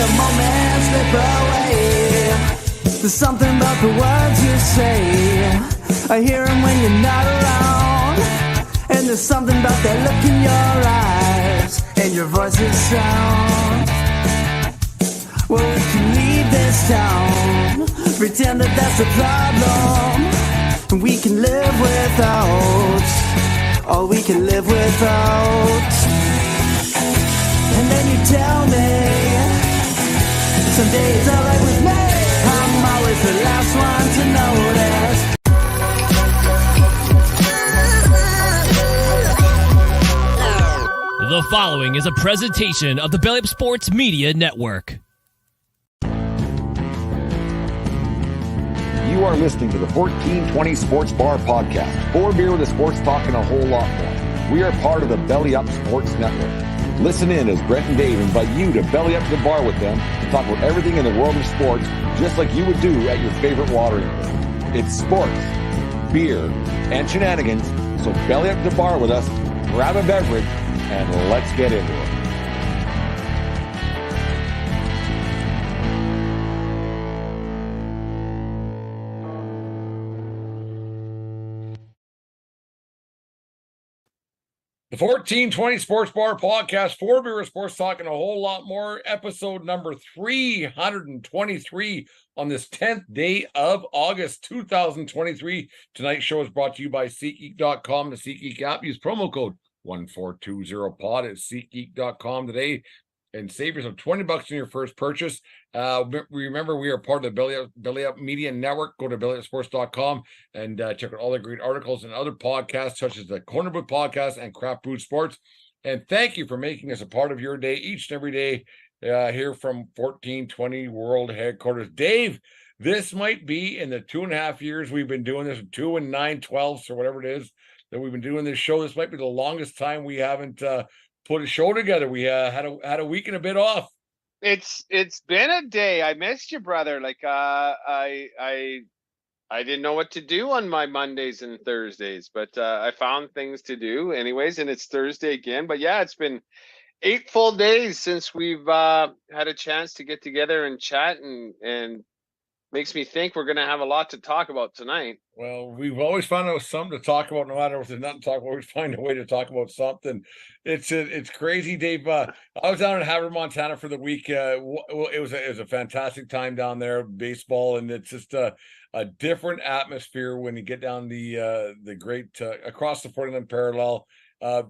the moments slip away. There's something about the words you say. I hear them when you're not around. And there's something about that look in your eyes and your voice's sound. Well, we can leave this town, pretend that that's the problem, and we can live without all we can live without. And then you tell me someday it's alright with me. I'm always the last one to notice. The following is a presentation of the Belly Up Sports Media Network. You are listening to the 1420 Sports Bar Podcast. 4 beer with a sports talk and a whole lot more. We are part of the Belly Up Sports Network. Listen in as Brent and Dave invite you to belly up to the bar with them to talk about everything in the world of sports, just like you would do at your favorite watering hole. It's sports, beer, and shenanigans. So belly up to the bar with us, grab a beverage, and let's get into it. The 1420 Sports Bar Podcast, 4 beer with sports talk and a whole lot more. Episode number 323 on this 10th day of August 2023. Tonight's show is brought to you by SeatGeek.com, the SeatGeek app. Use promo code 1420pod at SeatGeek.com today and save yourself $20 on your first purchase. Remember, we are part of the Belly Up Media Network. Go to bellyupsports.com and check out all the great articles and other podcasts, such as the Corner Booth Podcast and Craft Brew Sports. And thank you for making us a part of your day each and every day here from 1420 World Headquarters. Dave, this might be in the 2.5 years we've been doing this, 2 and 9/12 or whatever it is that we've been doing this show. This might be the longest time we haven't put a show together. We had a week and a bit off. It's been a day. I missed you, brother. Like I didn't know what to do on my Mondays and Thursdays, but I found things to do anyways, and it's Thursday again. But yeah, it's been 8 full days since we've had a chance to get together and chat, and makes me think we're going to have a lot to talk about tonight. Well, we've always found out something to talk about, no matter if there's nothing to talk about. We find a way to talk about something. It's crazy, Dave. I was down in Havre, Montana for the week. It was a fantastic time down there, baseball, and it's just a different atmosphere when you get down the great across the 49 parallel. The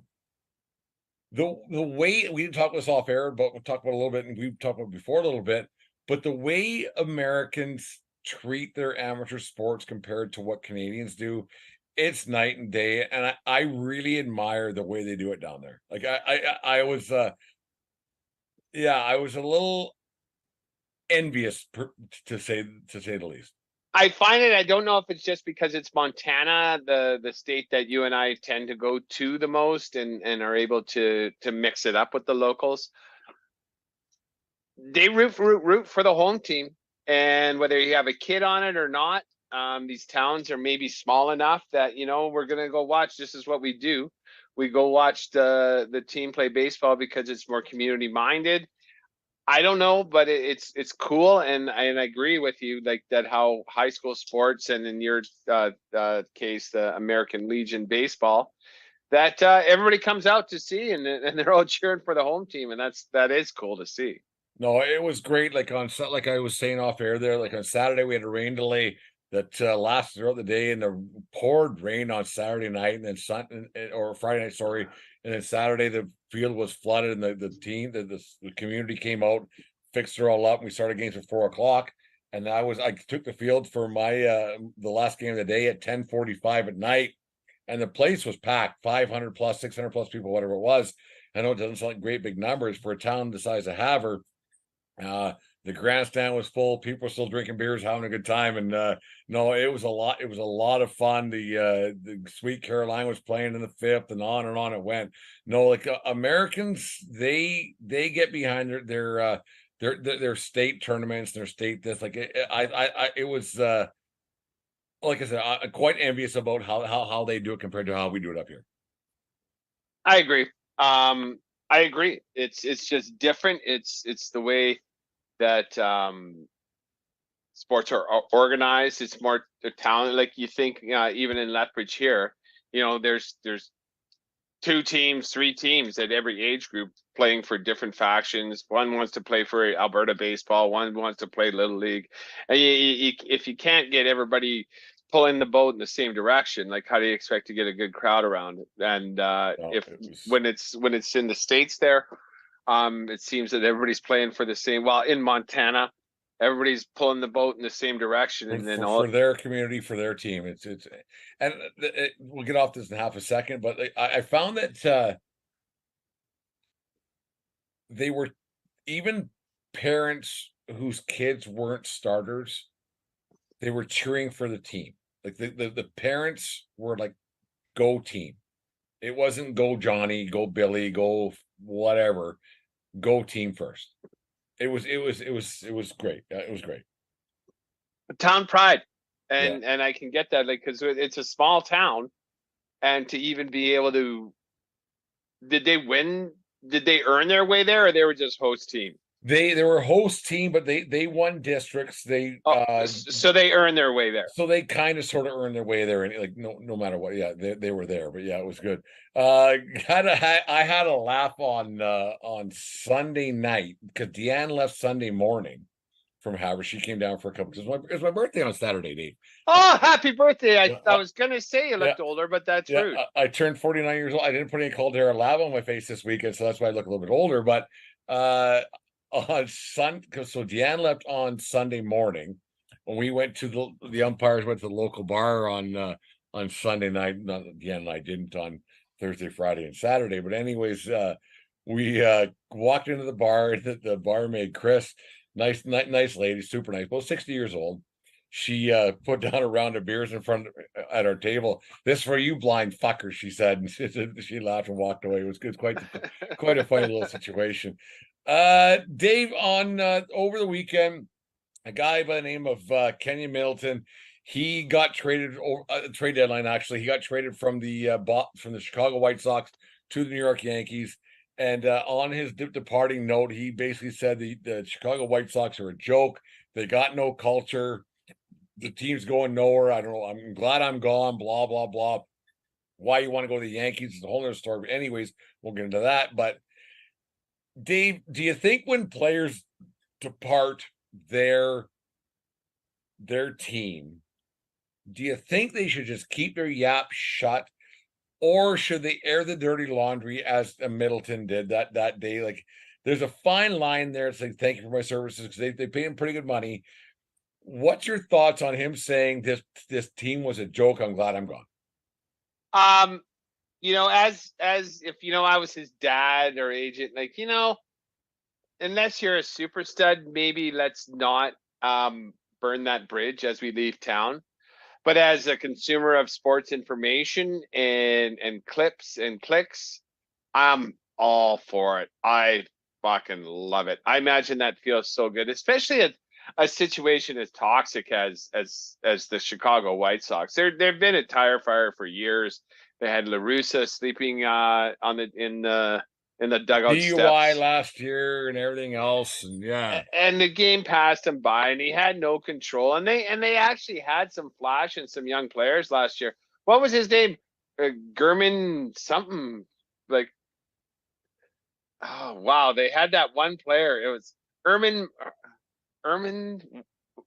way we didn't talk about this off air, but we'll talk about a little bit, and we've talked about before a little bit. But the way Americans treat their amateur sports compared to what Canadians do, it's night and day. And I really admire the way they do it down there. Like I was, I was a little envious to say the least. I find it. I don't know if it's just because it's Montana, the state that you and I tend to go to the most, and are able to mix it up with the locals. They root for the home team, and whether you have a kid on it or not, these towns are maybe small enough that we're gonna go watch. This is what we do. We go watch the team play baseball because it's more community minded. I don't know, but it's cool, and I agree with you, like that how high school sports, and in your case, the American Legion baseball, that everybody comes out to see, and they're all cheering for the home team, and that is cool to see. No, it was great. Like I was saying off air there, like on Saturday we had a rain delay that lasted throughout the day, and the poured rain on Saturday night, and then Friday night, sorry, and then Saturday the field was flooded, and the community came out, fixed it all up, and we started games at 4:00. And I took the field for my the last game of the day at 10:45 at night, and the place was packed, 500 plus, 600 plus people, whatever it was. I know it doesn't sound like great big numbers for a town the size of Havre. The grandstand was full. People were still drinking beers, having a good time, and no, it was a lot. It was a lot of fun. The Sweet Caroline was playing in the fifth, and on it went. No, like Americans, they get behind their state tournaments, their state this. Like it was like I said, I'm quite envious about how they do it compared to how we do it up here. I agree. I agree. It's just different. It's the way that sports are organized. It's more talent. Like you think, even in Lethbridge here, there's 2 teams, 3 teams at every age group playing for different factions. One wants to play for Alberta baseball, one wants to play Little League, and if you can't get everybody pulling the boat in the same direction, like how do you expect to get a good crowd around it? And when it's in the States there, it seems that everybody's playing for the same. Well, in Montana, everybody's pulling the boat in the same direction, and then for their community, for their team. And we'll get off this in half a second, but I found that they were, even parents whose kids weren't starters, they were cheering for the team. Like the parents were like, go team. It wasn't go Johnny, go Billy, go whatever. Go team first. It was great. It was great. town pride, and I can get that, like, because it's a small town, and to even be able to, did they win? Did they earn their way there, or they were just host team? They were host team, but they won districts. So they earned their way there. So they kind of sort of earned their way there, and like no matter what, yeah, they were there. But yeah, it was good. I had a laugh on Sunday night because Deanne left Sunday morning from Havre. She came down for a couple. It was my birthday on Saturday, Dave. Oh, happy birthday! I was gonna say you looked older, but that's rude. I turned 49 years old. I didn't put any cold hair or lab on my face this weekend, so that's why I look a little bit older. But on so Deanne left on Sunday morning. When we went to the umpires went to the local bar on Sunday night. Not Deanne and I didn't on Thursday, Friday, and Saturday. But anyways, we walked into the bar. The barmaid Chris, nice lady, super nice, about 60 years old. She put down a round of beers in front at our table. This for you, blind fucker, she said. And she laughed and walked away. It was good, quite a funny little situation. Dave, on over the weekend, a guy by the name of Kenyon Middleton, he got traded over trade deadline. Actually, he got traded from the Chicago White Sox to the New York Yankees. And on his departing note, he basically said the Chicago White Sox are a joke. They got no culture. The team's going nowhere. I don't know. I'm glad I'm gone. Blah blah blah. Why you want to go to the Yankees is a whole other story. But anyways, we'll get into that. But Dave, do you think when players depart their team, do you think they should just keep their yap shut, or should they air the dirty laundry as Middleton did that day? Like, there's a fine line there. It's like, thank you for my services, because they pay him pretty good money. What's your thoughts on him saying this team was a joke? I'm glad I'm gone. As if I was his dad or agent, like, unless you're a super stud, maybe let's not burn that bridge as we leave town. But as a consumer of sports information and clips and clicks, I'm all for it. I fucking love it. I imagine that feels so good, especially at a situation as toxic as the Chicago White Sox. They've been a tire fire for years. They had La Russa sleeping in the dugout DUI steps last year and everything else, and the game passed him by, and he had no control. And they actually had some flash and some young players last year. What was his name? German something, like. Oh wow, they had that one player. It was Erman.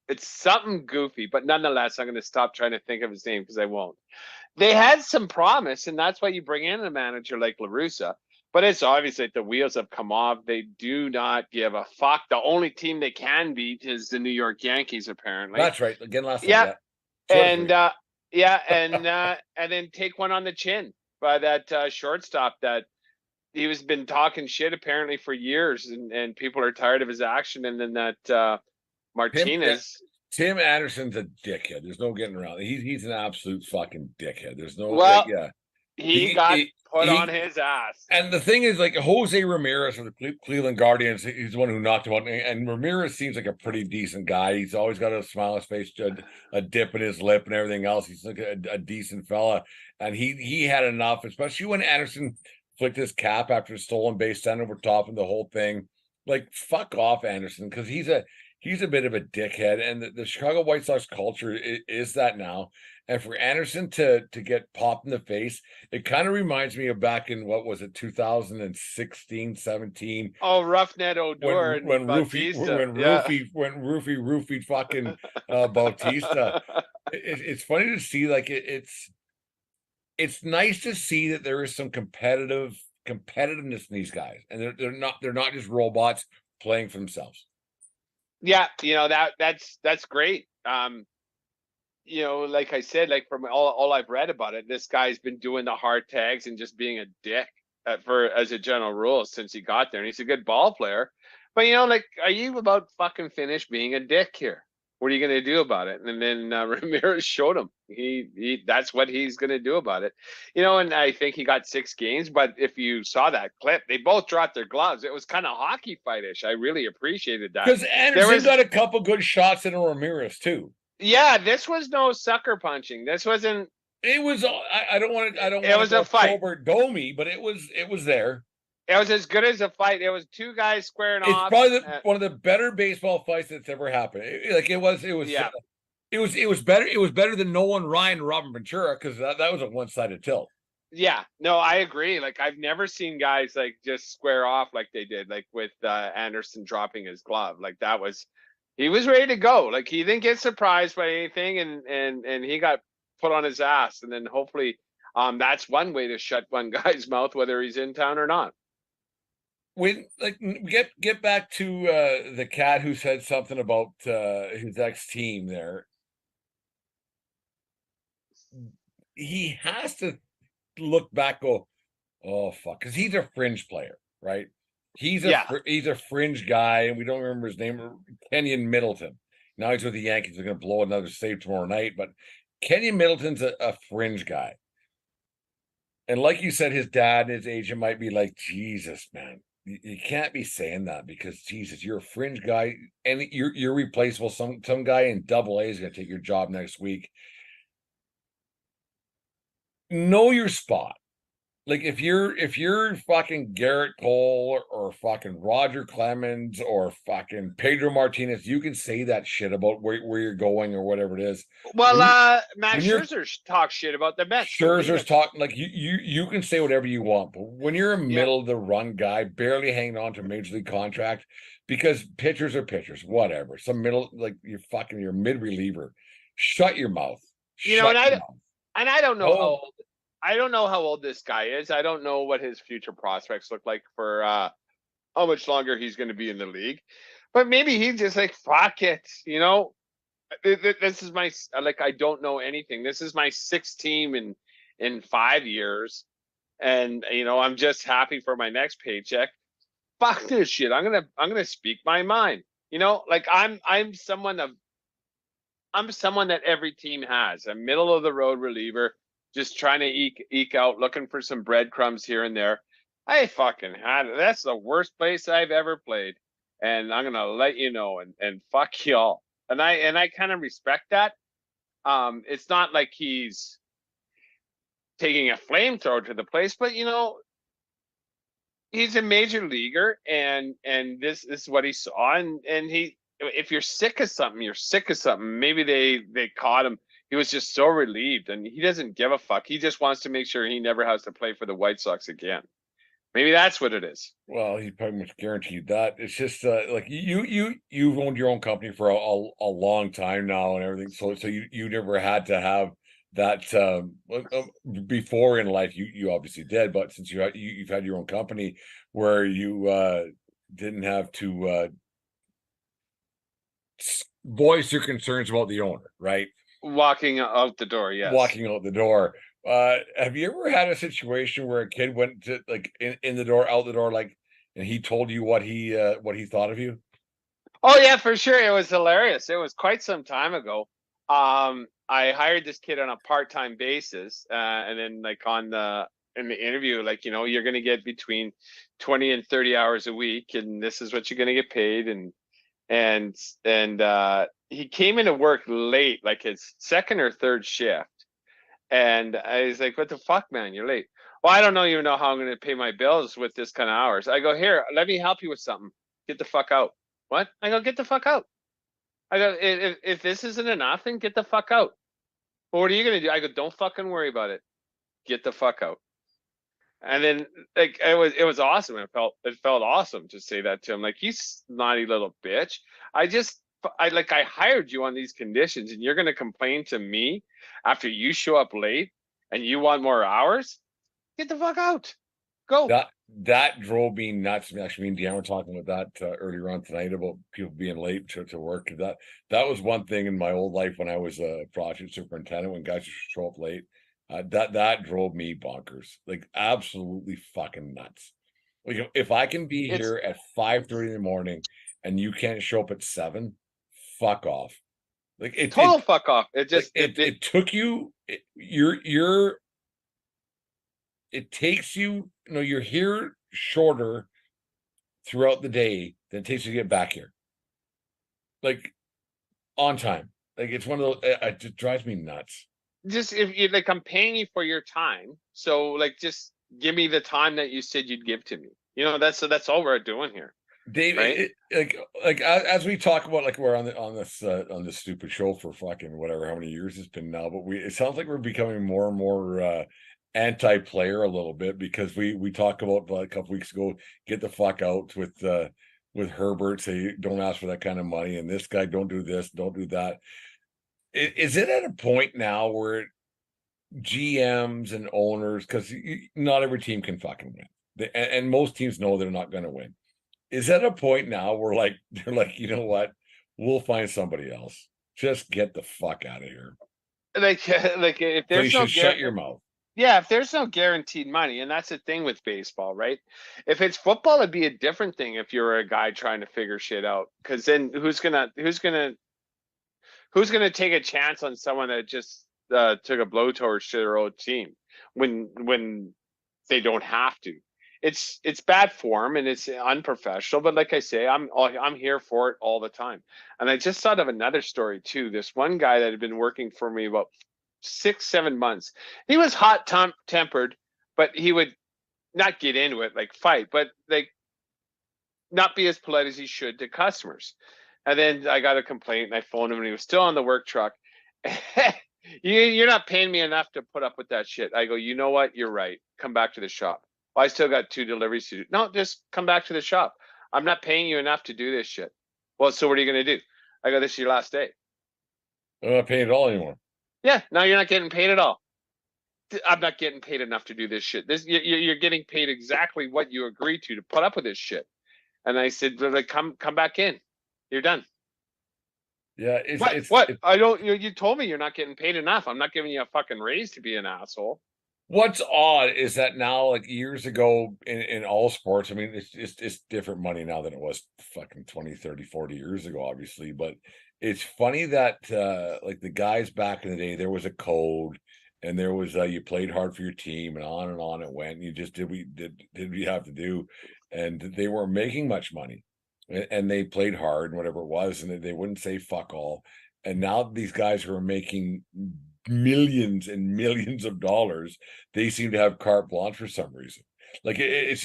It's something goofy, but nonetheless, I'm going to stop trying to think of his name because I won't. They had some promise, and that's why you bring in a manager like La Russa. But it's obvious that the wheels have come off. They do not give a fuck. The only team they can beat is the New York Yankees, apparently. That's right. Again, last night. Yeah. And then take one on the chin by that shortstop that he was been talking shit apparently for years, and people are tired of his action. And then that Martinez. Tim Anderson's a dickhead. There's no getting around it. He's an absolute fucking dickhead. There's no he got put on his ass. And the thing is, like, Jose Ramirez from the Cleveland Guardians, he's the one who knocked him out. And Ramirez seems like a pretty decent guy. He's always got a smile on his face, a dip in his lip and everything else. He's like a decent fella. And he had enough, especially when Anderson flicked his cap after a stolen base, sent over top and the whole thing. Like, fuck off, Anderson, because he's a bit of a dickhead, and the Chicago White Sox culture is that now. And for Anderson to get popped in the face, it kind of reminds me of back in, what was it, 2016, 17, Oh, Roughneck Odor and Bautista. Yeah. when Roofy roofied fucking Bautista. It's funny to see, like, it's nice to see that there is some competitiveness in these guys, and they're not just robots playing for themselves. Yeah, that's great. Like I said, like from all I've read about it, this guy's been doing the hard tags and just being a dick as a general rule since he got there. And he's a good ball player, but like, are you about fucking finished being a dick here? What are you going to do about it? And then Ramirez showed him he that's what he's going to do about it. And I think he got 6 games, but if you saw that clip, they both dropped their gloves. It was kind of hockey fight-ish. I really appreciated that. Because Anderson got a couple good shots in Ramirez too. Yeah, this was no sucker punching. This wasn't. It was. I don't want to. It was a fight. Colbert Domi, but it was there. It was as good as a fight. It was 2 guys squaring off. It's probably one of the better baseball fights that's ever happened. It was. Yeah. It was better. It was better than Nolan Ryan and Robin Ventura, because that was a one-sided tilt. Yeah, no, I agree. Like, I've never seen guys like just square off like they did, like with Anderson dropping his glove. Like, he was ready to go. Like, he didn't get surprised by anything, and he got put on his ass. And then hopefully, that's one way to shut one guy's mouth, whether he's in town or not. When, like, get back to the cat who said something about his ex-team there. He has to look back, go, oh fuck, because he's a fringe player, right? He's a fringe guy, and we don't remember his name. Kenyon Middleton. Now he's with the Yankees. They're going to blow another save tomorrow night, but Kenyon Middleton's a fringe guy. And like you said, his dad and his agent might be like, Jesus, man, you can't be saying that, because Jesus, you're a fringe guy, and you're replaceable. Some guy in Double A is going to take your job next week. Know your spot. Like, if you're fucking Garrett Cole or fucking Roger Clemens or fucking Pedro Martinez, you can say that shit about where you're going or whatever it is. Well, Max Scherzer talks shit about the Mets. Scherzer's talking, like, you can say whatever you want, but when you're a middle of the run guy, barely hanging on to a major league contract, because pitchers are pitchers, whatever. Some middle, like, you're mid reliever. Shut your mouth. And I don't know how old, I don't know how old this guy is. I don't know what his future prospects look like for how much longer he's going to be in the league. But maybe he's just like, fuck it. This is my, like, I don't know anything. This is my 6th team in 5 years. And, I'm just happy for my next paycheck. Fuck this shit. I'm going to speak my mind. Like, I'm someone that every team has, a middle of the road reliever, just trying to eke out, looking for some breadcrumbs here and there. I fucking had it. That's the worst place I've ever played, and I'm gonna let you know. And fuck y'all. And I kind of respect that. It's not like he's taking a flamethrower to the place, but he's a major leaguer, and this is what he saw, and he. If you're sick of something, you're sick of something. Maybe they caught him. He was just so relieved, and he doesn't give a fuck. He just wants to make sure he never has to play for the White Sox again. Maybe that's what it is. Well, he pretty much guaranteed that. It's just like you've owned your own company for a long time now and everything. So you never had to have that before in life. You obviously did, but since you've had your own company where you didn't have to voice your concerns about the owner, right? Walking out the door, yes. Walking out the door. Have you ever had a situation where a kid went to, like, in the door, out the door, like, and he told you what he thought of you? Oh yeah, for sure. It was hilarious. It was quite some time ago. I hired this kid on a part-time basis, and then, like, in the interview, like, you're going to get between 20 and 30 hours a week, and this is what you're going to get paid, and he came into work late, like his 2nd or 3rd shift. And I was like, what the fuck, man? You're late. Well, I don't know, how I'm going to pay my bills with this kind of hours. I go, here, let me help you with something. get the fuck out. What? I go, get the fuck out. I go, if this isn't enough, then get the fuck out. Well, what are you gonna do? I go, don't fucking worry about it. Get the fuck out. And then like it was awesome. It felt awesome to say that to him. Like, you snotty little bitch. I hired you on these conditions, and you're gonna complain to me after you show up late and you want more hours? Get the fuck out. Go. That drove me nuts. Actually, me and Deanna were talking about that earlier on tonight about people being late to work. That was one thing in my old life when I was a project superintendent, when guys show up late. That drove me bonkers, like absolutely fucking nuts. Like, if I can be here at 5:30 in the morning and you can't show up at 7, fuck off. Like, fuck off. It took you. It takes you. You're here shorter throughout the day than it takes you to get back here. Like, on time. Like, it's one of those. It just drives me nuts. Just, if you like, I'm paying you for your time, so like, just give me the time that you said you'd give to me. That's all we're doing here, Dave. Right? Like as we talk about, like, we're on this stupid show for fucking whatever how many years it's been now, but it sounds like we're becoming more and more anti-player a little bit, because we talked about, like, a couple weeks ago, get the fuck out with Herbert, say don't ask for that kind of money, and this guy, don't do this, don't do that. Is it at a point now where GMs and owners, because not every team can fucking win, and most teams know they're not going to win, is at a point now where, like, they're like, you know what, we'll find somebody else, just get the fuck out of here. Like if So you should shut your mouth. Yeah, if there's no guaranteed money, and that's the thing with baseball, right? If it's football, it'd be a different thing if you're a guy trying to figure shit out, because then who's gonna take a chance on someone that just took a blowtorch to their own team when they don't have to? It's bad form and it's unprofessional. But like I say, I'm here for it all the time. And I just thought of another story too. This one guy that had been working for me about 6-7 months. He was hot tempered, but he would not get into it, like fight, but like not be as polite as he should to customers. And then I got a complaint and I phoned him, and he was still on the work truck. You're not paying me enough to put up with that shit. I go, you know what? You're right. Come back to the shop. Well, I still got 2 deliveries to do. No, just come back to the shop. I'm not paying you enough to do this shit. Well, so what are you going to do? I go, this is your last day. I'm not paying at all anymore. Yeah, now you're not getting paid at all. I'm not getting paid enough to do this shit. You're getting paid exactly what you agreed to put up with this shit. And I said, like, come back in. You're done. Yeah, I don't. You told me you're not getting paid enough. I'm not giving you a fucking raise to be an asshole. What's odd is that now, like years ago in all sports, I mean, it's different money now than it was fucking 20, 30, 40 years ago, obviously. But it's funny that like the guys back in the day, there was a code, and there was you played hard for your team, and on it went. And you just did what you have to do, and they weren't making much money, and they played hard and whatever it was, and they wouldn't say fuck all. And now these guys who are making millions and millions of dollars, they seem to have carte blanche for some reason. Like, it's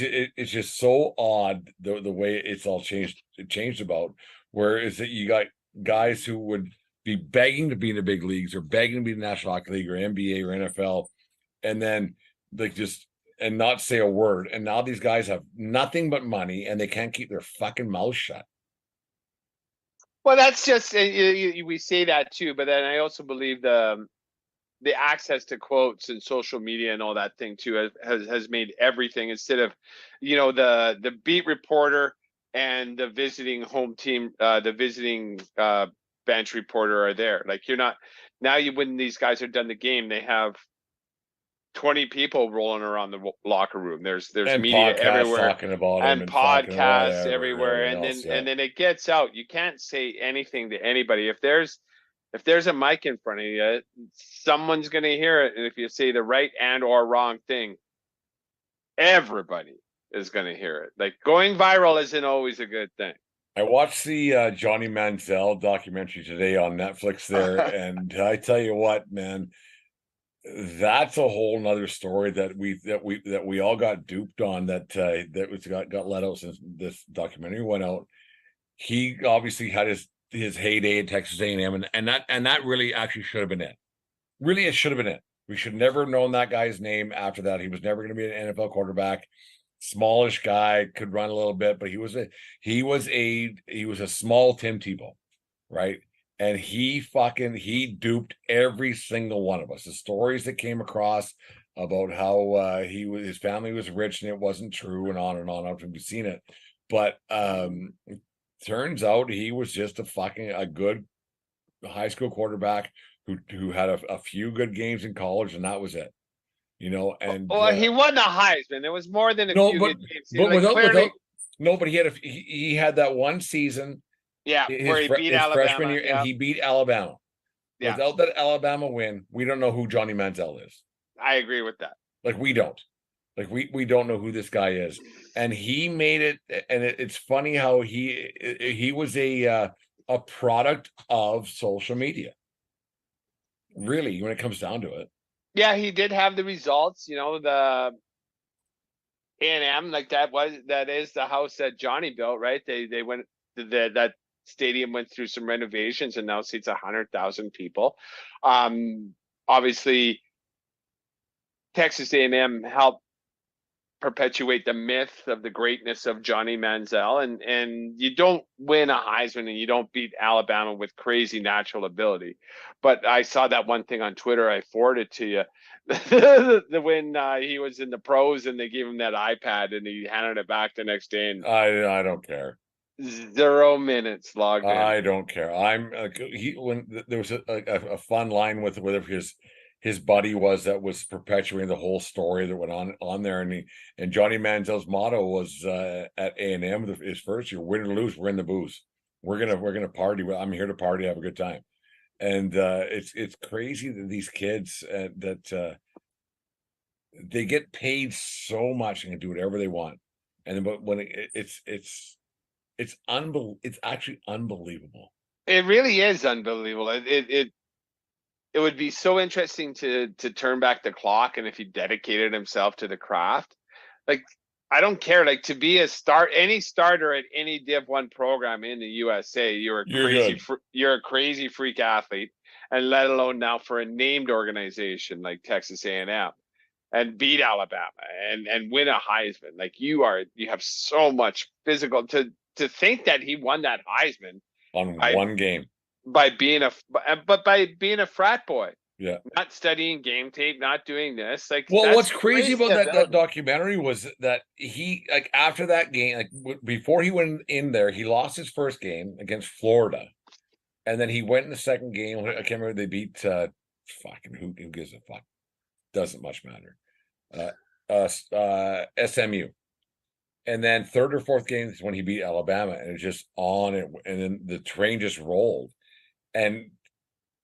just so odd the way it's all changed about, where is that you got guys who would be begging to be in the big leagues, or begging to be in the National Hockey League or NBA or NFL, and then like just and not say a word. And now these guys have nothing but money, and they can't keep their fucking mouth shut. Well, that's just we say that too, but then I also believe the access to quotes and social media and all that thing too has made everything, instead of the beat reporter and the visiting home team, the visiting bench reporter are there. Like, you're not now. When these guys are done the game, they have 20 people rolling around the locker room. There's And media everywhere, talking about and him, and podcasts everywhere, and else, then it gets out. You can't say anything to anybody. If there's a mic in front of you, someone's going to hear it. And if you say the right and or wrong thing, everybody is going to hear it. Like, going viral isn't always a good thing. I watched the Johnny Manziel documentary today on Netflix there, and I tell you what, man, That's a whole nother story that we all got duped on, that was got let out since this documentary went out. He obviously had his heyday at Texas A&M, and that really actually should have been it. Really, it should have been it. We should never have known that guy's name after that. He was never going to be an NFL quarterback. Smallish guy, could run a little bit, but he was a small Tim Tebow, right? And he duped every single one of us. The stories that came across about how his family was rich and it wasn't true, and on and on. We've seen it, but turns out he was just a good high school quarterback who had a few good games in college, and that was it. And Well, he won the Heisman. There was more than a no, few but good games. but Like, without clearly, no, but he had that one season, yeah, where he beat his freshman Alabama. year, Yeah, and he beat Alabama. yeah, Without that Alabama win, we don't know who Johnny Manziel is. I agree with that. Like, we don't. Like, we don't know who this guy is, and he made it. And it's funny how he was a product of social media. Really, when it comes down to it. Yeah, he did have the results. The A&M, like that is the house that Johnny built, right? They went that stadium went through some renovations and now seats 100,000 people. Obviously, Texas A&M helped perpetuate the myth of the greatness of Johnny Manziel, and you don't win a Heisman and you don't beat Alabama with crazy natural ability. But I saw that one thing on Twitter. I forwarded to you. When he was in the pros and they gave him that iPad and he handed it back the next day, and I don't care. 0 minutes logged in. I don't care. I'm when there was a fun line with whatever his buddy was perpetuating the whole story that went on there, and Johnny Manziel's motto was at A&M his first year, win or lose, we're in the booze. We're gonna party. I'm here to party, have a good time. And it's crazy that these kids that they get paid so much and can do whatever they want, and then but when it's actually unbelievable. It really is unbelievable. It would be so interesting to turn back the clock, and if he dedicated himself to the craft. Like, I don't care. Like, to be any starter at any Div 1 program in the USA, you're a crazy freak athlete, and let alone now for a named organization like Texas A&M, and beat Alabama and win a Heisman. Like, you have so much physical to think that he won that Heisman On by one game. by being a frat boy. Yeah. Not studying game tape, not doing this. Like, Well, that's what's crazy about that ability. documentary was that he, like, after that game, like before he went in there, he lost his first game against Florida, and then he went in the second game. I can't remember, they beat fucking who gives a fuck? Doesn't much matter. SMU. And then third or fourth game is when he beat Alabama, and it's just on it, and then the train just rolled. And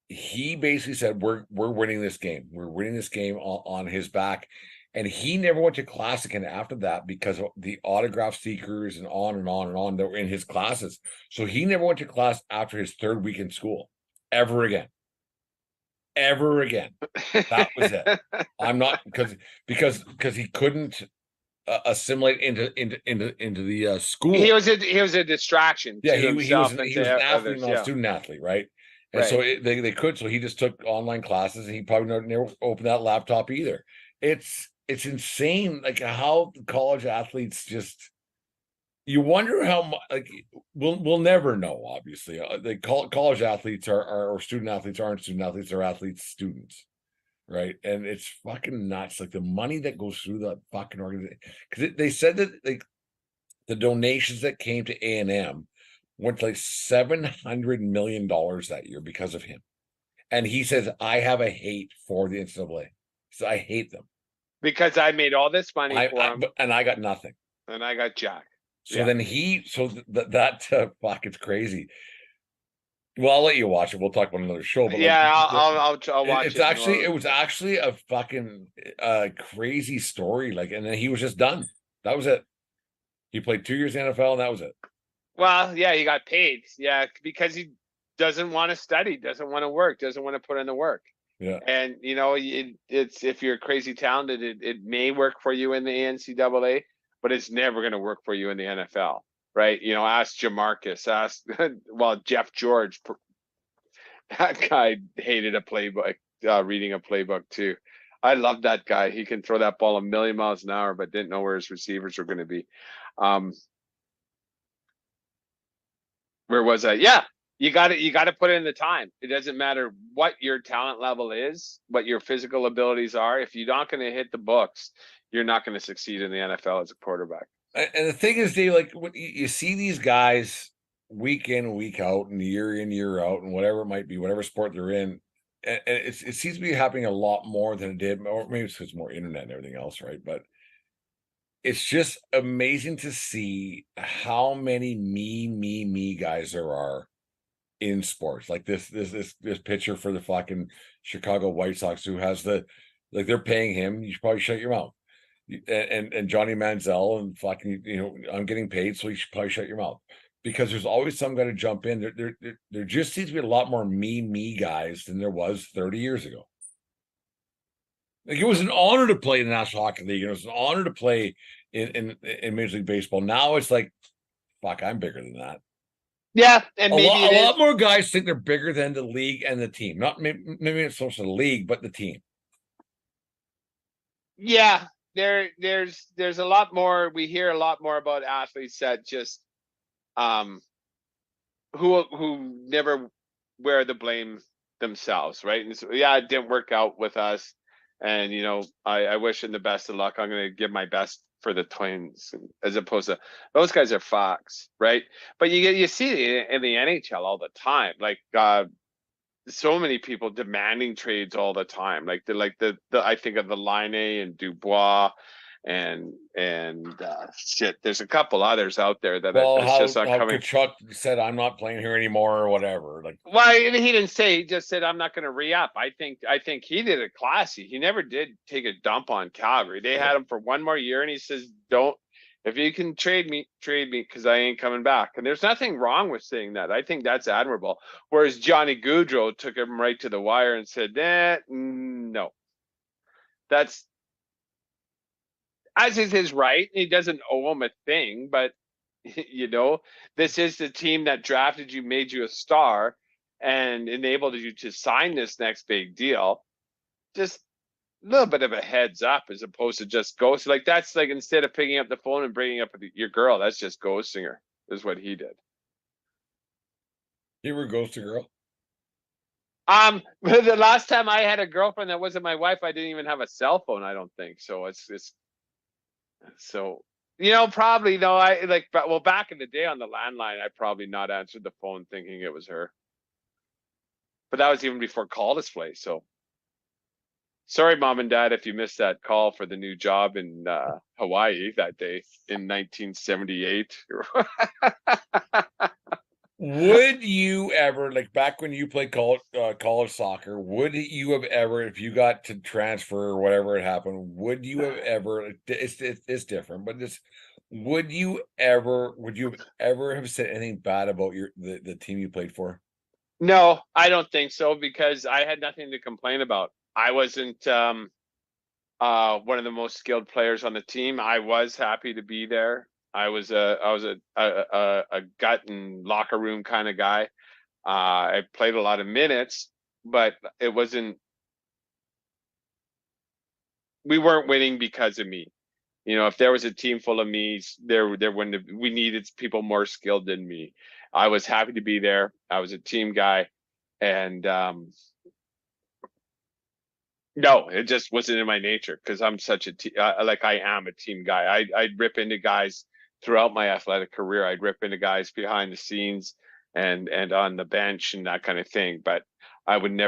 he basically said, "We're winning this game. We're winning this game on his back." And he never went to class again after that because of the autograph seekers and on and on and on that were in his classes. So he never went to class after his third week in school ever again. Ever again. That was it. I'm not because he couldn't assimilate into the school. He was a distraction. Yeah, to he himself was and an to athlete, others, not a yeah. student athlete, right? And so they could. So he just took online classes, and he probably never opened that laptop either. It's insane, like how college athletes just. You wonder how much. Like, we'll never know. Obviously, college athletes or student athletes aren't student athletes; they're athletes, students, right? And it's fucking nuts. Like, the money that goes through that fucking organization. Because they said that, like, the donations that came to A&M went to like $700 million that year because of him. And he says, I have a hate for the NCAA. So I hate them. Because I made all this money for him. And I got nothing. And I got Jack. So then fuck, it's crazy. Well, I'll let you watch it. We'll talk about another show. But yeah, I'll watch it. It was actually a fucking crazy story. Like, and then he was just done. That was it. He played 2 years in the NFL, and that was it. Well, yeah, he got paid. Yeah, because he doesn't want to study, doesn't want to work, doesn't want to put in the work. Yeah. And it's if you're crazy talented, it may work for you in the NCAA, but it's never going to work for you in the NFL, right? Ask Jamarcus, ask Jeff George. That guy hated a playbook, reading a playbook too. I love that guy. He can throw that ball a million miles an hour, but didn't know where his receivers were going to be. Where was I? Yeah, you got to put in the time. It doesn't matter what your talent level is, what your physical abilities are. If you're not going to hit the books, you're not going to succeed in the NFL as a quarterback. And the thing is, Dave, like when you see these guys week in, week out, and year in, year out, and whatever it might be, whatever sport they're in, and it seems to be happening a lot more than it did, or maybe it's because more internet and everything else, right? But it's just amazing to see how many me guys there are in sports. Like this pitcher for the fucking Chicago White Sox who has they're paying him. You should probably shut your mouth. And Johnny Manziel and fucking I'm getting paid, so you should probably shut your mouth. Because there's always some guy to jump in. There just seems to be a lot more me guys than there was 30 years ago. Like it was an honor to play in the National Hockey League, and it was an honor to play in Major League Baseball. Now it's like, fuck, I'm bigger than that. Yeah, and maybe a lot more guys think they're bigger than the league and the team. Not maybe it's so much the league, but the team. Yeah, there's a lot more. We hear a lot more about athletes that just who never wear the blame themselves, right? And so, yeah, it didn't work out with us, and I wish him the best of luck. I'm going to give my best for the Twins, as opposed to those guys are Fox, right? But you see it in the NHL all the time, like so many people demanding trades all the time, like the I think of the Line and Dubois and shit. There's a couple others out there that it's just not coming. Kachuk said, "I'm not playing here anymore," or whatever. Like, well, he didn't say. He just said, "I'm not going to re-up." I think he did it classy. He never did take a dump on Calgary. They had him for one more year, and he says, "Don't. If you can trade me, because I ain't coming back." And there's nothing wrong with saying that. I think that's admirable. Whereas Johnny Gaudreau took him right to the wire and said, no. That's as is his right. He doesn't owe him a thing, but this is the team that drafted you, made you a star, and enabled you to sign this next big deal. Just a little bit of a heads up, as opposed to just ghost. Like that's like instead of picking up the phone and bringing up your girl, that's just ghosting her. Is what he did. You were ghost a girl? The last time I had a girlfriend that wasn't my wife, I didn't even have a cell phone. I don't think so. It's so probably no. I like, but well, back in the day on the landline, I probably not answered the phone thinking it was her. But that was even before call display. So sorry, mom and dad, if you missed that call for the new job in Hawaii that day in 1978. Would you ever, like back when you played college soccer, would you have ever, if you got to transfer or whatever had happened, would you have ever? It's different, but would you have ever have said anything bad about the team you played for? No, I don't think so, because I had nothing to complain about. I wasn't one of the most skilled players on the team. I was happy to be there. I was a gut and locker room kind of guy. I played a lot of minutes, but it wasn't. We weren't winning because of me. If there was a team full of me's, there wouldn't have. We needed people more skilled than me. I was happy to be there. I was a team guy, and no, it just wasn't in my nature, because I'm such like I am a team guy. I'd rip into guys throughout my athletic career. I'd rip into guys behind the scenes and on the bench and that kind of thing. But I would have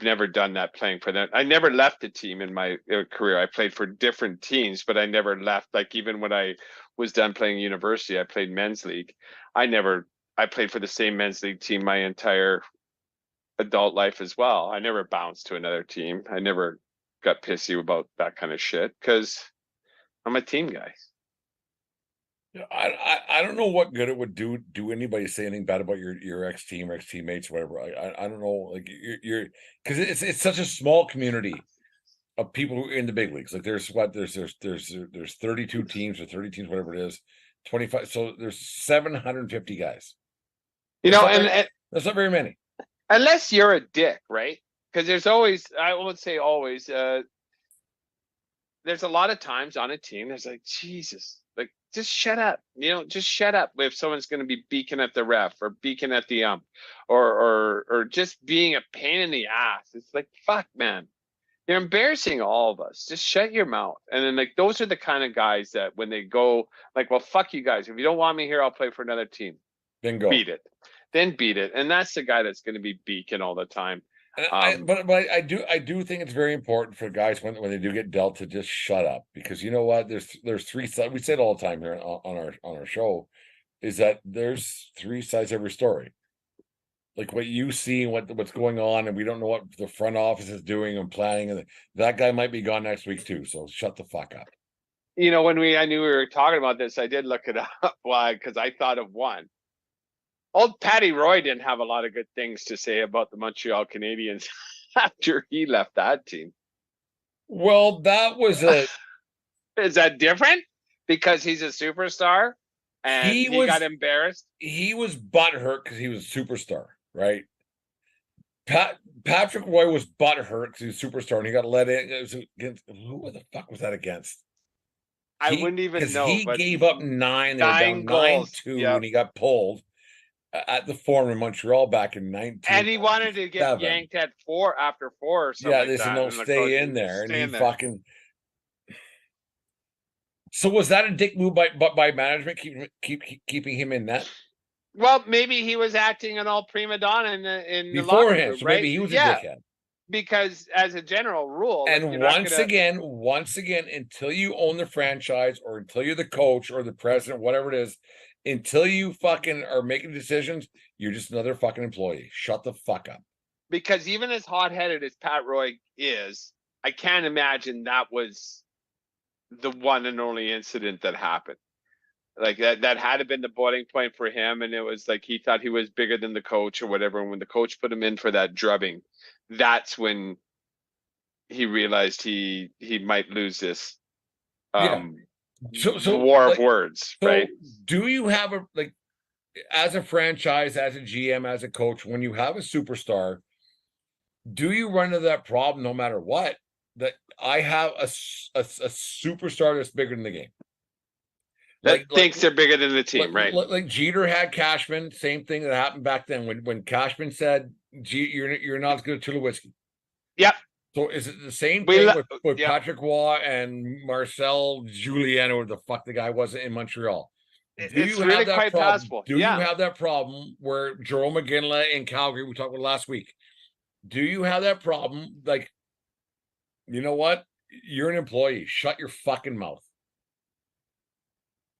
never done that playing for them. I never left a team in my career. I played for different teams, but I never left. Like even when I was done playing university, I played men's league. I played for the same men's league team my entire adult life as well. I never bounced to another team. I never got pissy about that kind of shit, because I'm a team guy. I don't know what good it would do anybody say anything bad about your ex team or ex teammates, whatever. I don't know, like you're because it's such a small community of people who are in the big leagues. Like there's 32 teams or 30 teams, whatever it is, 25. So there's 750 guys. You That's know, not very, and that's not very many. unless you're a dick, right? Because there's always, I won't say always, there's a lot of times on a team, there's like, Jesus, like, just shut up. Just shut up if someone's going to be beaking at the ref or beaking at the ump or just being a pain in the ass. It's like, fuck, man. You're embarrassing all of us. Just shut your mouth. And then, like, those are the kind of guys that when they go, like, well, fuck you guys. If you don't want me here, I'll play for another team. Then go. Beat it. Then beat it. And that's the guy that's going to be beaking all the time. But I do think it's very important for guys when they do get dealt to just shut up, because you know what, there's three sides. We say it all the time here on our show, is that there's three sides to every story. Like what you see and what's going on, and we don't know what the front office is doing and planning, and that guy might be gone next week too. So shut the fuck up. When I knew we were talking about this, I did look it up. Why? Because I thought of one. Old Patty Roy didn't have a lot of good things to say about the Montreal Canadiens after he left that team. Well, that was Is that different? Because he's a superstar and he got embarrassed? He was butthurt because he was a superstar, right? Patrick Roy was butthurt because he was a superstar and he got let in. It was against, who the fuck was that against? I wouldn't even know. He gave up 9. They were down 9-2 when he got pulled at the Forum in Montreal back in 19. And he wanted to get yanked at 4 after 4 or something. Yeah, they said no, stay in there, and he fucking. So was that a dick move by management keeping him in net? Well, maybe he was acting an all prima donna in the before locker him, room, so right? maybe he was a dickhead. Because as a general rule, and once again, until you own the franchise or until you're the coach or the president, whatever it is, until you fucking are making decisions, you're just another fucking employee. Shut the fuck up. Because even as hot-headed as Pat Roy is, I can't imagine that was the one and only incident that happened. Like that had to been the boiling point for him, and it was like he thought he was bigger than the coach or whatever. And when the coach put him in for that drubbing, that's when he realized he might lose this war of words, right? Do you have as a franchise, as a GM, as a coach, when you have a superstar, do you run into that problem no matter what? That I have a superstar that's bigger than the game. Thinks they're bigger than the team, right? Like Jeter had Cashman, same thing that happened back then when Cashman said, "You're not as good as Tulowitzki." Yep. So is it the same thing with Patrick Roy and Marcel Julien, or the fuck the guy was in Montreal? It's really quite possible. Do you have that problem where Jerome McGinley in Calgary, we talked about last week? Do you have that problem? Like, you know what? You're an employee. Shut your fucking mouth.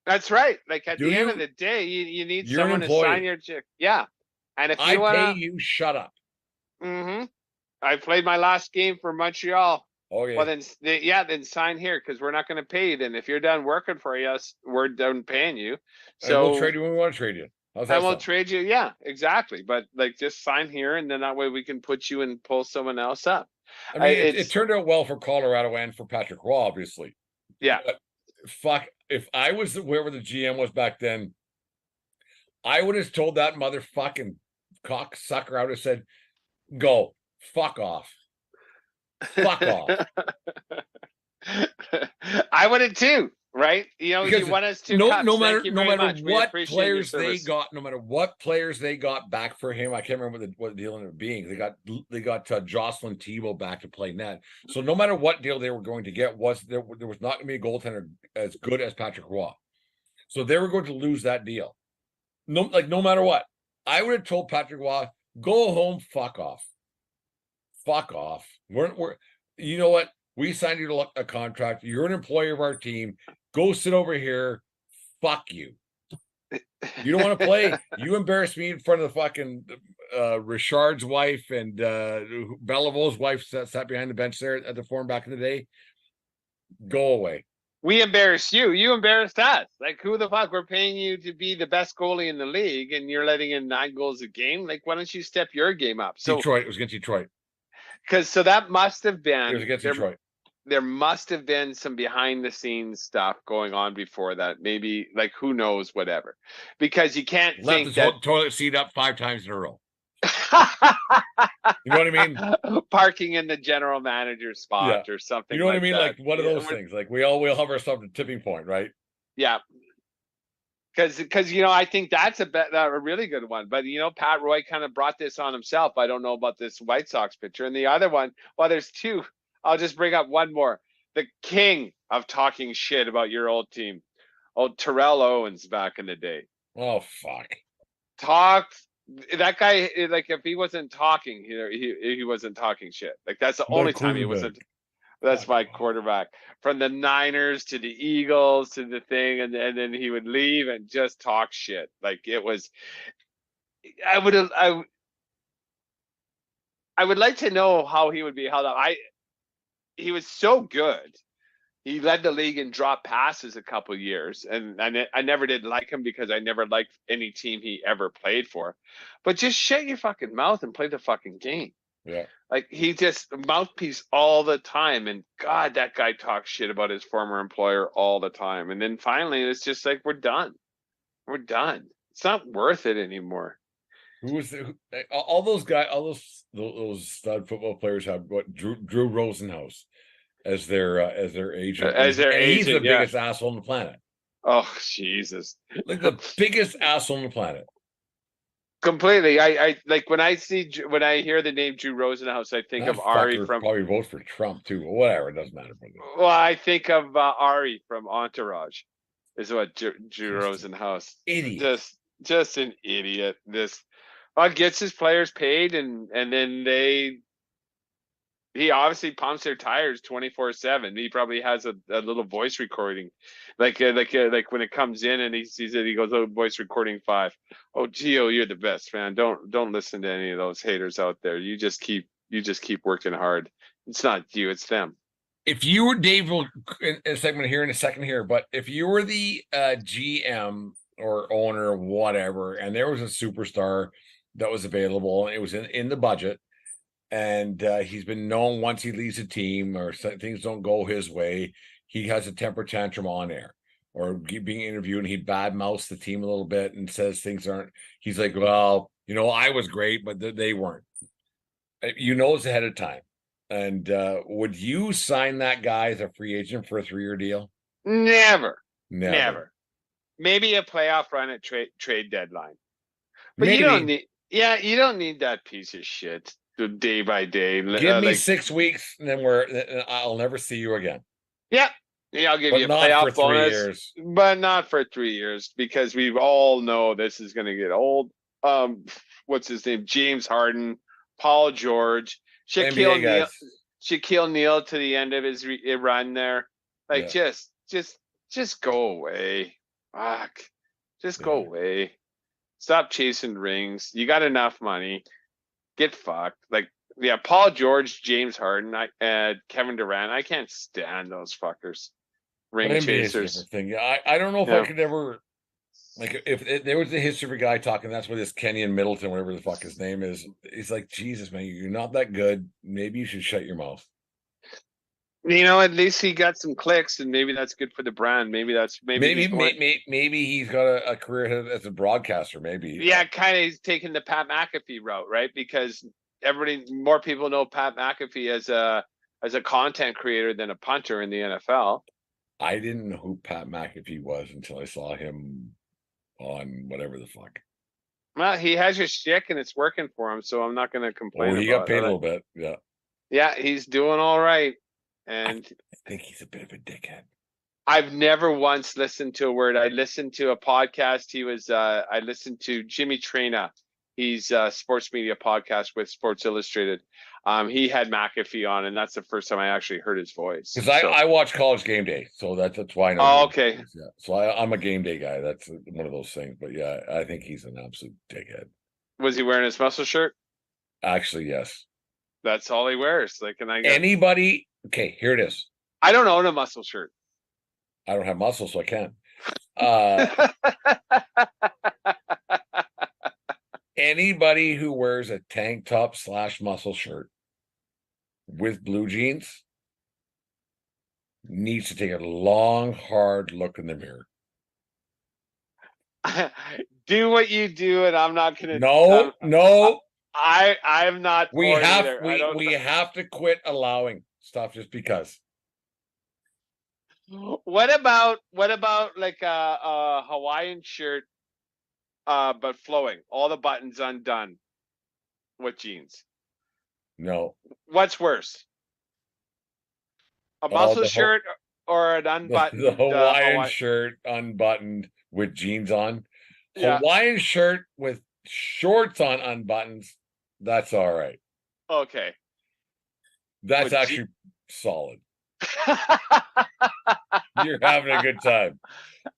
That's right. Like at the end of the day, you need someone to sign your check. Yeah. And if you pay you, shut up. Mm-hmm. I played my last game for Montreal. Okay. Well, then sign here, because we're not going to pay you. Then if you're done working for us, we're done paying you. So we'll trade you when we want to trade you. And we'll trade you. Yeah, exactly. But like, just sign here, and then that way we can put you and pull someone else up. I mean, it turned out well for Colorado and for Patrick Roy, obviously. Yeah. But fuck, if I was whoever the GM was back then, I would have told that motherfucking cocksucker, I would have said, "Go, fuck off, fuck off." I would have too, right? Because you want us to. No matter what players they got back for him, I can't remember what the deal ended up being. They got Jocelyn Thibault back to play net. So no matter what deal they were going to get, there was not going to be a goaltender as good as Patrick Roy. So they were going to lose that deal. No matter what, I would have told Patrick Roy, "Go home, fuck off, fuck off." We're you know what? We signed you to a contract. You're an employee of our team. Go sit over here. Fuck you. You don't want to play. You embarrass me in front of the fucking Richard's wife and Beliveau's wife sat behind the bench there at the Forum back in the day. Go away. We embarrass you. You embarrassed us. Like, who the fuck? We're paying you to be the best goalie in the league, and you're letting in 9 goals a game. Like, why don't you step your game up? So, Detroit. It was against Detroit. so that must have It was been against Detroit. There must have been some behind the scenes stuff going on before that. Maybe, like, who knows, whatever. Because you can't Left think the that toilet seat up 5 times in a row. You know what I mean? Parking in the general manager spot or something. You know what I like mean? that. Like one of those things. Like we'll have ourselves at tipping point, right? Yeah. Because I think that's a really good one. But Pat Roy kind of brought this on himself. I don't know about this White Sox pitcher. And the other one, well, there's two. I'll just bring up one more. The king of talking shit about your old team, old Terrell Owens back in the day. Oh fuck! Talked that guy, like, if he wasn't talking, he wasn't talking shit. Like, that's the only time he wasn't. That's my quarterback. From the Niners to the Eagles to the thing, and then he would leave and just talk shit. Like, it was. I would like to know how he would be held up. He was so good. He led the league in drop passes a couple years, and I never did like him because I never liked any team he ever played for. But just shut your fucking mouth and play the fucking game. Yeah. Like, he just mouthpiece all the time, and God, that guy talks shit about his former employer all the time. And then finally, it's just like, we're done. We're done. It's not worth it anymore. Who was all those guys? All those stud football players have what? Drew Rosenhaus as their agent. As their He's the agent, yeah. biggest asshole on the planet. Oh, Jesus! Like the biggest asshole on the planet. Completely. I like when I hear the name Drew Rosenhaus, I think That of Ari fucker from. probably votes for Trump too. Whatever, it doesn't matter. Well, I think of Ari from Entourage. Is what Drew Rosenhaus. Idiot. Just an idiot. This gets his players paid, and then he obviously pumps their tires 24/7. He probably has a little voice recording, like when it comes in and he sees it, he goes, "Oh, voice recording 5. Oh, Gio, you're the best, man. Don't listen to any of those haters out there. You just keep working hard. It's not you, it's them." If you were Dave, in a segment here in a second here, but if you were the GM or owner, whatever, and there was a superstar that was available and it was in the budget, and he's been known once he leaves a team or things don't go his way, he has a temper tantrum on air or being interviewed, and he badmouths the team a little bit and says things aren't. He's like, well, I was great, but they weren't. It's ahead of time. And would you sign that guy as a free agent for a 3-year deal? Never. Maybe a playoff run at trade deadline. But maybe. You don't need that piece of shit day by day. Give me 6 weeks, and then I'll never see you again. Yeah, I'll give you a playoff bonus, 3 years. But not for 3 years, because we all know this is going to get old. What's his name? James Harden, Paul George, Shaquille O'Neal to the end of his run there. Like, just go away. Fuck. Just go away. Stop chasing rings. You got enough money. Get fucked. Like, yeah, Paul George, James Harden, Kevin Durant. I can't stand those fuckers. Ring chasers. Thing. I don't know if I could ever. Like, if there was a history of a guy talking, that's what this Kenyon Middleton, whatever the fuck his name is. He's like, Jesus, man, you're not that good. Maybe you should shut your mouth. At least he got some clicks, and maybe that's good for the brand. Maybe he's got a career as a broadcaster. Maybe. Yeah, kind of. He's taking the Pat McAfee route, right? Because more people know Pat McAfee as a content creator than a punter in the NFL. I didn't know who Pat McAfee was until I saw him on whatever the fuck. Well, he has your shtick and it's working for him, so I'm not going to complain. He got paid a little bit, yeah. Yeah, he's doing all right, and I think he's a bit of a dickhead. I've never once listened to a word. I listened to a podcast. I listened to Jimmy Traina. He's a sports media podcast with Sports Illustrated. He had McAfee on, and that's the first time I actually heard his voice. Because I watch College Game Day, so that's why I know. Oh, okay. Yeah. So I'm a game day guy. That's one of those things. But yeah, I think he's an absolute dickhead. Was he wearing his muscle shirt? Actually, yes. That's all he wears. Like, anybody? Okay, here it is. I don't own a muscle shirt. I don't have muscles, so I can't. Anybody who wears a tank top / muscle shirt with blue jeans needs to take a long, hard look in the mirror. Do what you do, and I'm not gonna. No. I'm not. We for it have either. we have to quit allowing stuff just because. What about like a Hawaiian shirt, but flowing, all the buttons undone, with jeans? No. What's worse, a muscle shirt or an unbuttoned the Hawaiian shirt unbuttoned with jeans on? Yeah. Hawaiian shirt with shorts on unbuttons, that's all right. Okay. That's With actually solid. You're having a good time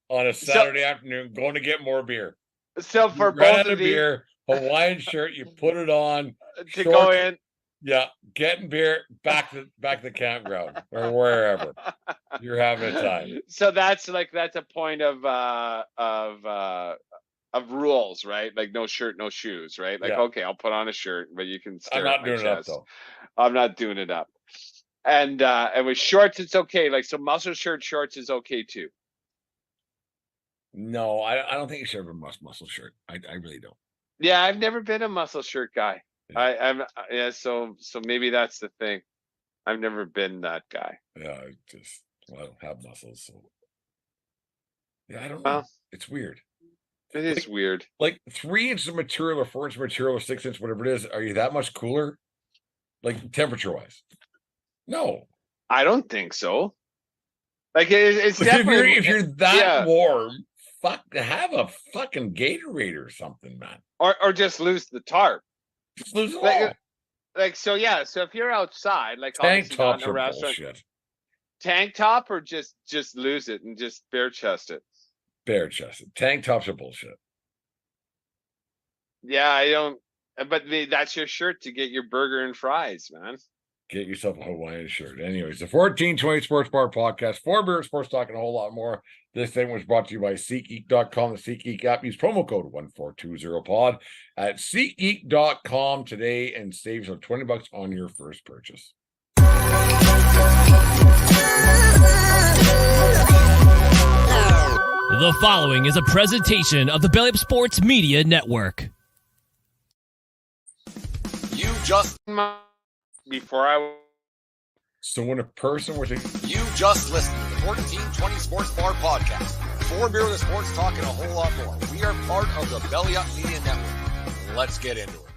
on a Saturday afternoon going to get more beer. So for you ran both out of these, beer, Hawaiian shirt, you put it on to go in. Yeah, getting beer back to the campground or wherever. You're having a time. So that's a point of rules, right? Like no shirt, no shoes, right? Like, Yeah. okay, I'll put on a shirt, but you can stare I'm not at my doing it up chest. though. I'm not doing it up. And with shorts, it's okay. Like, so muscle shirt, shorts is okay too. No, I don't think you should have a muscle shirt. I really don't. Yeah, I've never been a muscle shirt guy. Yeah. So maybe that's the thing. I've never been that guy. Yeah, I don't have muscles, so yeah, I don't know. It's weird. It is weird. Like 3 inches of material or 4 inches of material or 6 inches, whatever it is, are you that much cooler? Like temperature wise? No. I don't think so. Like it's definitely if you're that warm, have a fucking Gatorade or something, man. Or just lose the tarp. Just lose it all. Like so, yeah. So if you're outside, like tank tops are in a restaurant, bullshit. Tank top or just lose it and just bare chest it. Bare chested. Tank tops are bullshit. Yeah, I don't. But that's your shirt to get your burger and fries, man. Get yourself a Hawaiian shirt. Anyways, the 1420 Sports Bar Podcast, 4 beer, sports talk, and a whole lot more. This thing was brought to you by SeatGeek.com, the SeatGeek app. Use promo code 1420pod at SeatGeek.com today and save some $20 on your first purchase. The following is a presentation of the Belly Up Sports Media Network. You just before I. So when a person were to... You just listened to the 1420 Sports Bar Podcast. 4 beer with sports talk and a whole lot more. We are part of the Belly Up Media Network. Let's get into it.